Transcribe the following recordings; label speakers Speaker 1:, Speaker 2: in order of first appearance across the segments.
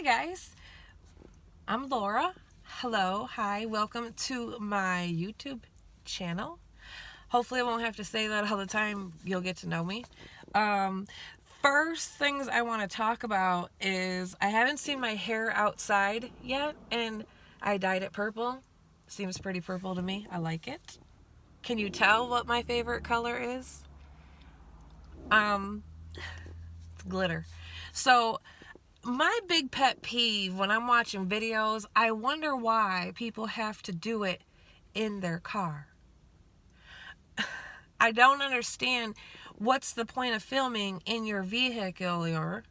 Speaker 1: Hi guys, I'm Laura. Hello, hi, welcome to my YouTube channel. Hopefully I won't have to say that all the time. You'll get to know me. First things I want to talk about is I haven't seen my hair outside yet, and I dyed it purple. Seems pretty purple to me. I like it. Can you tell what my favorite color is? It's glitter. So my big pet peeve when I'm watching videos, I wonder why people have to do it in their car. I don't understand what's the point of filming in your vehicle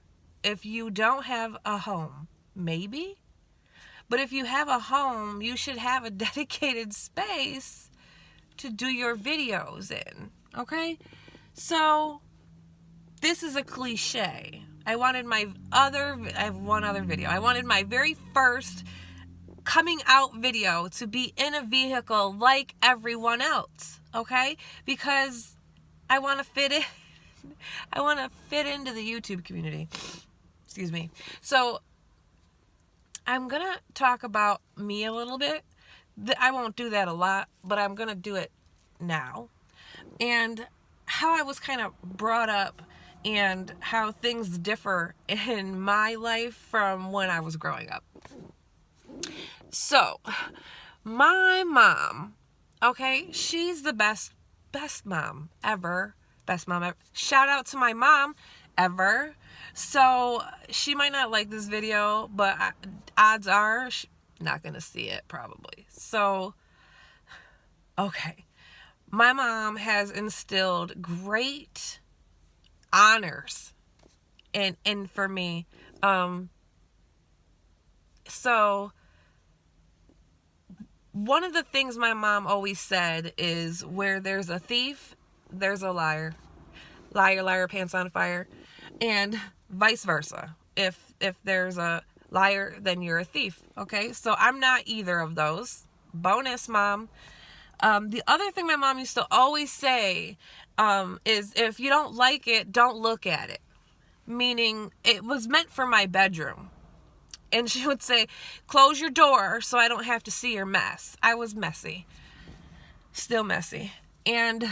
Speaker 1: if you don't have a home. Maybe? But if you have a home, you should have a dedicated space to do your videos in. Okay? So, this is a cliche. I have one other video. I wanted my very first coming out video to be in a vehicle like everyone else, okay? Because I want to fit in. I want to fit into the YouTube community. Excuse me. So I'm going to talk about me a little bit. I won't do that a lot, but I'm going to do it now. And how I was kind of brought up and how things differ in my life from when I was growing up. So, my mom, okay, she's the best mom ever. Best mom ever. Shout out to my mom ever. So, she might not like this video, but odds are she's not going to see it probably. So, okay. My mom has instilled great honors in for me. So one of the things my mom always said is where there's a thief, there's a liar. Liar, liar, pants on fire. And vice versa. If there's a liar, then you're a thief. Okay? So I'm not either of those. Bonus, Mom. The other thing my mom used to always say is if you don't like it, don't look at it. Meaning it was meant for my bedroom. And she would say, close your door so I don't have to see your mess. I was messy. Still messy. And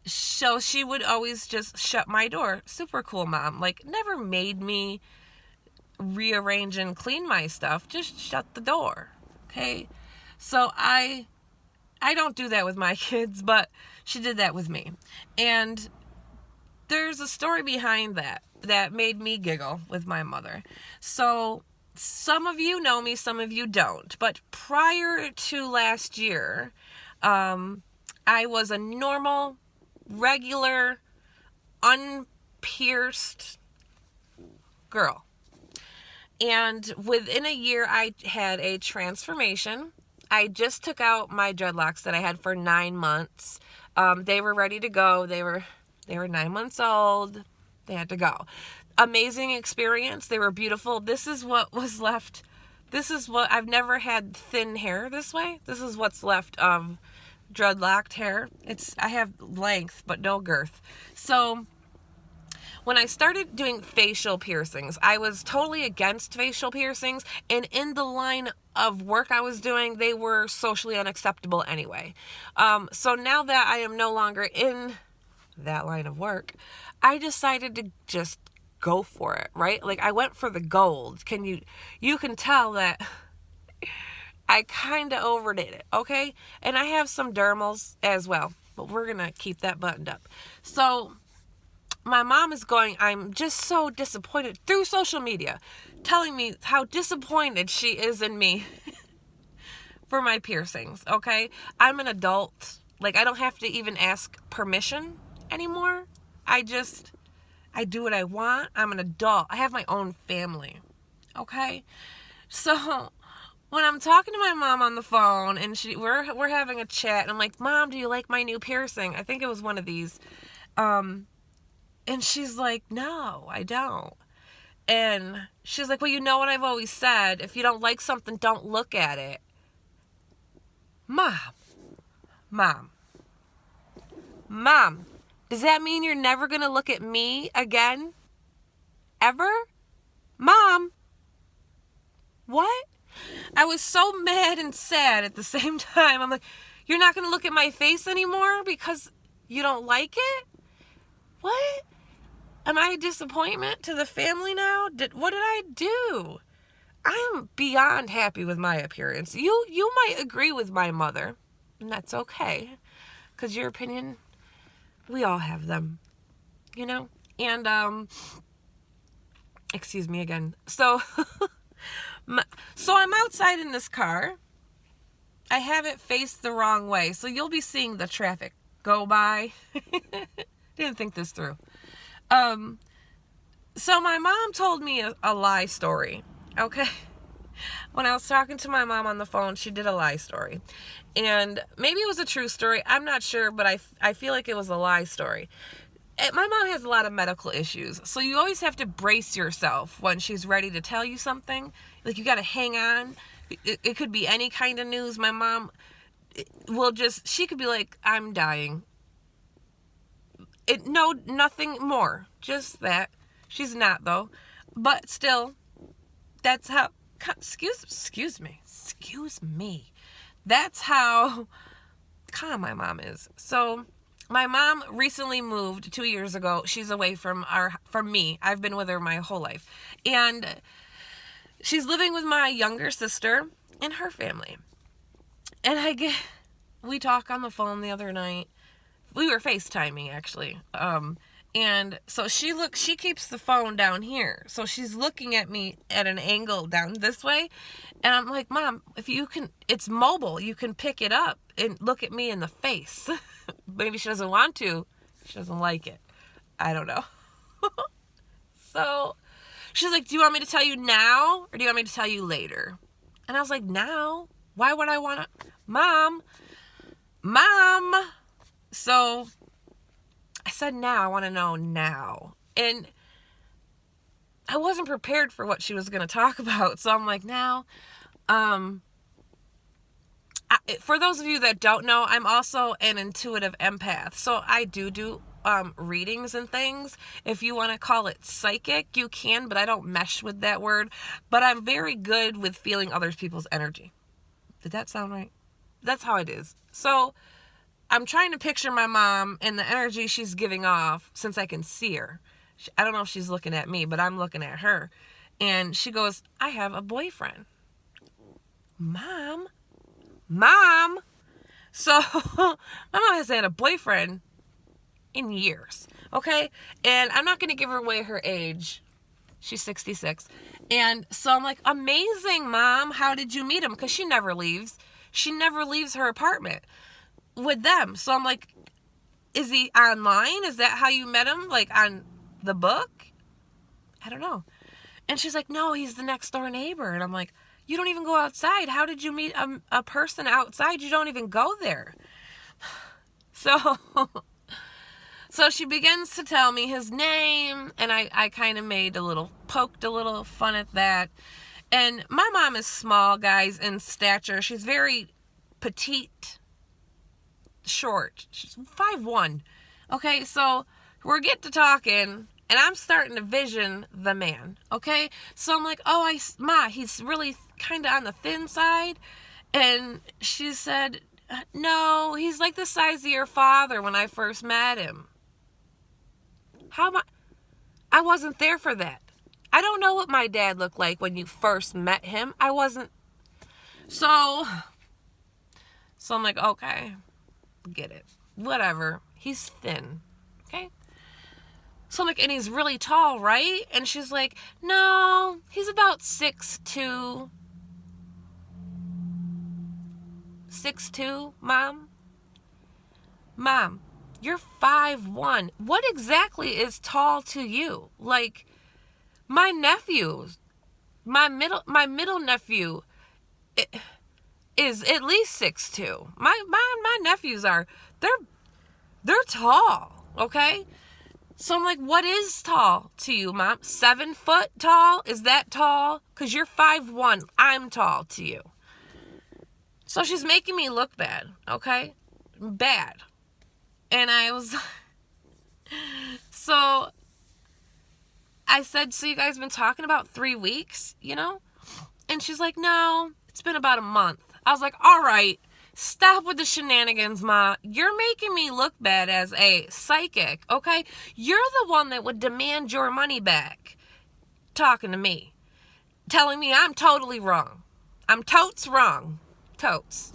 Speaker 1: so she would always just shut my door. Super cool mom. Like, never made me rearrange and clean my stuff. Just shut the door. Okay? So I don't do that with my kids, but she did that with me. And there's a story behind that made me giggle with my mother. So some of you know me, some of you don't. But prior to last year, I was a normal, regular, unpierced girl. And within a year, I had a transformation. I just took out my dreadlocks that I had for 9 months. They were ready to go. They were 9 months old. They had to go. Amazing experience. They were beautiful. This is what was left. I've never had thin hair this way. This is what's left of dreadlocked hair. I have length, but no girth. So when I started doing facial piercings, I was totally against facial piercings, and in the line of work I was doing, they were socially unacceptable anyway. So now that I am no longer in that line of work, I decided to just go for it, right? Like, I went for the gold. You can tell that I kind of overdid it, okay? And I have some dermals as well, but we're going to keep that buttoned up. So my mom is going, I'm just so disappointed through social media, telling me how disappointed she is in me for my piercings, okay? I'm an adult. Like, I don't have to even ask permission anymore. I do what I want. I'm an adult. I have my own family, okay? So when I'm talking to my mom on the phone and we're having a chat, and I'm like, Mom, do you like my new piercing? I think it was one of these. And she's like, no, I don't. And she's like, well, you know what I've always said? If you don't like something, don't look at it. Mom, does that mean you're never going to look at me again? Ever? Mom, What? I was so mad and sad at the same time. I'm like, you're not going to look at my face anymore because you don't like it? What? Am I a disappointment to the family now? What did I do? I'm beyond happy with my appearance. You might agree with my mother, and that's okay, because your opinion, we all have them, you know? And, excuse me again. So, so I'm outside in this car. I have it faced the wrong way, so you'll be seeing the traffic go by. Didn't think this through. So my mom told me a lie story, okay? When I was talking to my mom on the phone, she did a lie story. And maybe it was a true story. I'm not sure, but I feel like it was a lie story. My mom has a lot of medical issues, so you always have to brace yourself when she's ready to tell you something. Like, you got to hang on. It could be any kind of news. My mom she could be like, I'm dying. Nothing more. Just that. She's not, though. But still, that's how, excuse me. That's how calm my mom is. So, my mom recently moved 2 years ago. She's away from me. I've been with her my whole life. And she's living with my younger sister and her family. And we talk on the phone the other night. We were FaceTiming, actually. And so she keeps the phone down here. So she's looking at me at an angle down this way. And I'm like, Mom, if you can, it's mobile. You can pick it up and look at me in the face. Maybe she doesn't want to. She doesn't like it. I don't know. So she's like, do you want me to tell you now? Or do you want me to tell you later? And I was like, now? Why would I want to? Mom. So I said now. I want to know now. And I wasn't prepared for what she was going to talk about. So I'm like, now. For those of you that don't know, I'm also an intuitive empath. So I do readings and things. If you want to call it psychic, you can, but I don't mesh with that word. But I'm very good with feeling other people's energy. Did that sound right? That's how it is. So I'm trying to picture my mom and the energy she's giving off since I can see her. I don't know if she's looking at me, but I'm looking at her. And she goes, I have a boyfriend. Mom. So my mom has had a boyfriend in years, okay? And I'm not going to give her away her age. She's 66. And so I'm like, amazing, Mom. How did you meet him? Because she never leaves. She never leaves her apartment with them. So I'm like, is he online? Is that how you met him? Like on the book? I don't know. And she's like, no, he's the next door neighbor. And I'm like, you don't even go outside. How did you meet a person outside? You don't even go there. So she begins to tell me his name, and I kind of poked a little fun at that. And my mom is small, guys, in stature. She's very petite, short. She's 5'1". Okay, so we're getting to talking, and I'm starting to vision the man, okay? So I'm like, Ma, he's really kind of on the thin side. And she said, no, he's like the size of your father when I first met him. I wasn't there for that. I don't know what my dad looked like when you first met him. I wasn't. So I'm like, okay, get it. Whatever. He's thin, okay? So I'm like, and he's really tall, right? And she's like, no, he's about 6'2". 6'2", Mom? Mom, you're 5'1". What exactly is tall to you? Like, my middle nephew is at least 6'2". My nephews they're tall, okay? So I'm like, what is tall to you, Mom? 7 foot tall? Is that tall? Because you're 5'1". I'm tall to you. So she's making me look bad, okay? Bad. And I was... So I said, so you guys been talking about 3 weeks, you know? And she's like, no, it's been about a month. I was like, all right, stop with the shenanigans, Ma. You're making me look bad as a psychic, okay? You're the one that would demand your money back talking to me, telling me I'm totally wrong. I'm totes wrong. Totes.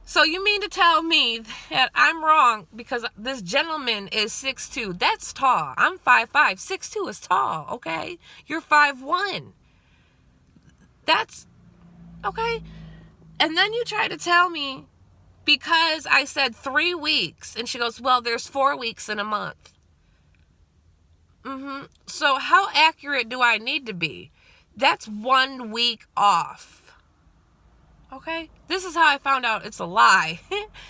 Speaker 1: So you mean to tell me that I'm wrong because this gentleman is 6'2"? That's tall. I'm 5'5". 6'2" is tall, okay? You're 5'1". That's okay. And then you try to tell me because I said 3 weeks, and she goes, well, there's 4 weeks in a month. So how accurate do I need to be? That's 1 week off. Okay? This is how I found out it's a lie.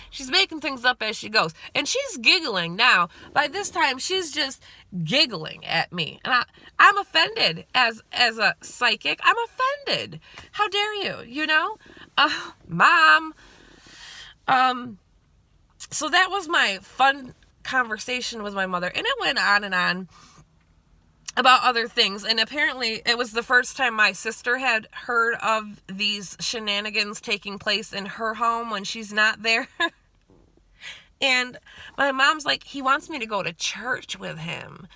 Speaker 1: She's making things up as she goes. And she's giggling now. By this time, she's just giggling at me. And I'm offended as a psychic. I'm offended. How dare you, you know? Mom. So that was my fun conversation with my mother. And it went on about other things, and apparently it was the first time my sister had heard of these shenanigans taking place in her home when she's not there. And my mom's like, he wants me to go to church with him.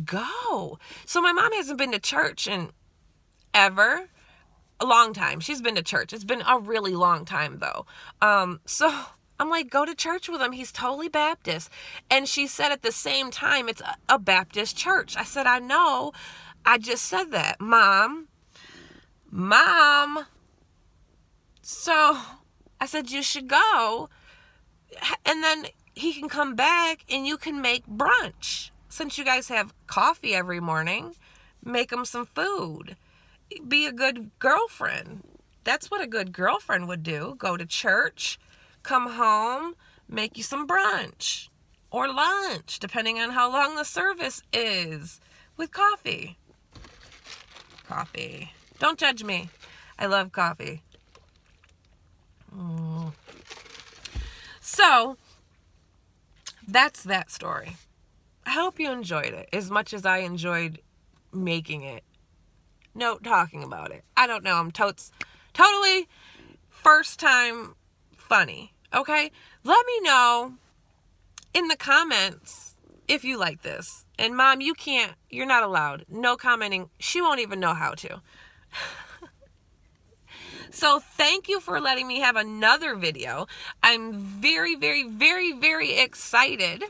Speaker 1: Go. So my mom hasn't been to church in ever. A long time. She's been to church. It's been a really long time though. So I'm like, go to church with him. He's totally Baptist. And she said at the same time, it's a Baptist church. I said, I know. I just said that. Mom. So I said, you should go. And then he can come back and you can make brunch. Since you guys have coffee every morning, make him some food. Be a good girlfriend. That's what a good girlfriend would do. Go to church, come home, make you some brunch or lunch, depending on how long the service is, with coffee. Coffee. Don't judge me. I love coffee. So, that's that story. I hope you enjoyed it as much as I enjoyed making it. No, talking about it. I don't know. I'm totally first time funny. Okay? Let me know in the comments if you like this. And Mom, you're not allowed. No commenting. She won't even know how to. So thank you for letting me have another video. I'm very, very, very, very excited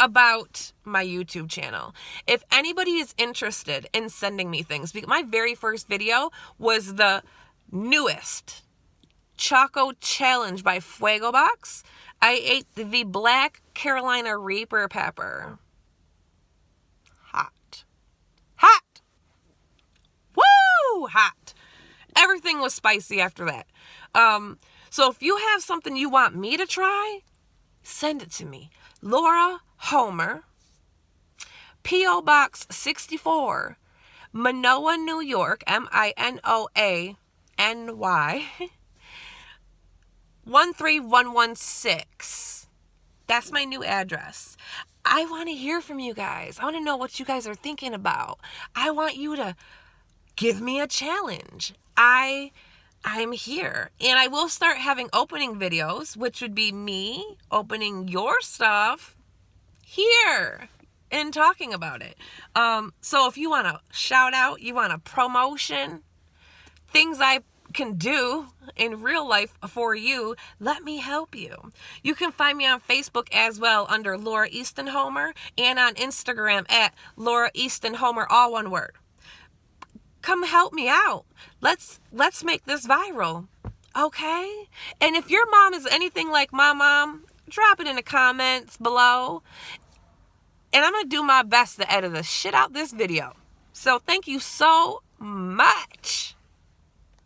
Speaker 1: about my YouTube channel. If anybody is interested in sending me things, because my very first video was the newest Choco Challenge by Fuego Box. I ate the Black Carolina Reaper pepper. Hot. Woo! Hot. Everything was spicy after that. So if you have something you want me to try, send it to me. Laura Homer, P.O. Box 64, Manoa, New York, Minoany, 13116. That's my new address. I want to hear from you guys. I want to know what you guys are thinking about. I want you to give me a challenge. I'm here. And I will start having opening videos, which would be me opening your stuff here and talking about it. So if you want a shout out, you want a promotion, things I can do in real life for you, let me help you. You can find me on Facebook as well under Laura Easton Homer, and on Instagram at Laura Easton Homer, all one word. Come help me out. Let's make this viral. Okay? And if your mom is anything like my mom, drop it in the comments below. And I'm going to do my best to edit the shit out this video. So thank you so much.